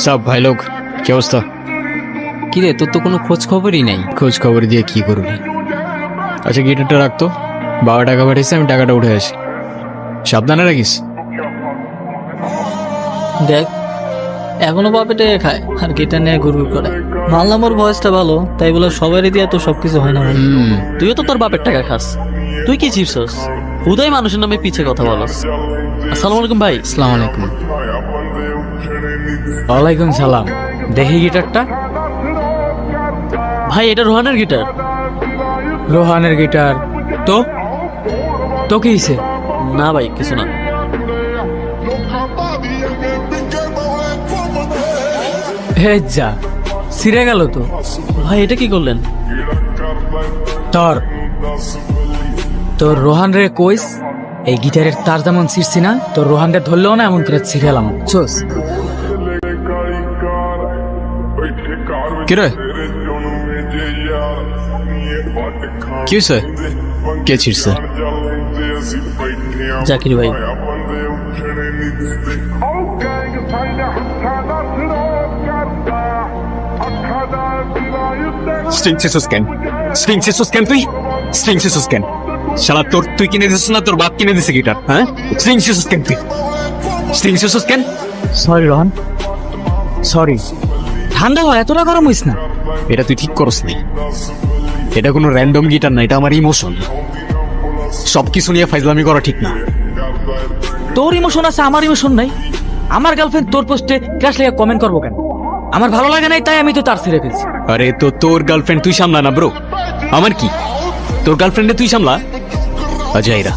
সব ভাই লোক কি অবস্থা? কিরে তোর তো কোনো খোঁজ খবরই নাই। খোঁজ খবর দিয়ে কি করবি? আচ্ছা গিটারটা রাখতো, বাবা টাকা পাঠিয়েছে, আমি টাকাটা উঠে আসি। সাবধানে রাখিস। দেখ এখনো বাপেটে খায় আর গিটার নিয়ে ঘুরঘুর করে। মানলাম ওর ভয়েসটা ভালো, তাই বলে সবারই দিয়ে তো সবকিছু হয় না ভাই। তুইও তো তোর বাপের টাকা খাস, তুই কি চিরছস? উদয় মানুষের নামে পিছে কথা বলস। আসসালামু আলাইকুম ভাই। আসসালামু আলাইকুম। ওয়ালাইকুম সালাম। দেখি গিটারটা। ভাই এটা রোহানের গিটার। রোহানের গিটার? তো তো কি হইছে? না ভাই কিছু না। হে যা, ছিঁড়ে গেল তো। ভাই এটা কি করলেন? তোর তোর রোহান রে কইস এই গিটারের তার যেমন ছিঁড়ছি না, তোর রোহান রে ধরলেও না এমন করে ছিঁড়েলাম। চোস কি রে, কি হয়েছে? কে ছিড়ছে? জাকির ভাই। স্ট্রিং সিসুস কেন? স্ট্রিং সিসুস কেন তুই? স্ট্রিং সিসুস কেন? শালা তুই কিনে দিছিস না তোর বাপ কিনে দিছে গিটার? হ্যাঁ, স্ট্রিং সিসুস কেন তুই? স্ট্রিং সিসুস কেন? Sorry Rohan, sorry. ঠান্ডা হয়, এতটা গরম হইস না। এটা তুই ঠিক করস নি। এটা কোনো র্যান্ডম গিটার না, এটা আমার ইমোশন। সবকিছু নিয়ে ফাইজলামি করা ঠিক না। তোর ইমোশন আছে, আমার ইমোশন নাই। আমার গার্লফ্রেন্ড তোর পোস্টে ক্রাশ লেগে কমেন্ট করবো কেন? আমার ভালো লাগে নাই তাই আমি তো তার ছেড়ে ফেলছি। আরে তো তোর গার্লফ্রেন্ড তুই সামলা না ব্রো, আমার কি? তোর গার্লফ্রেন্ডে তুই সামলা। অজয়রা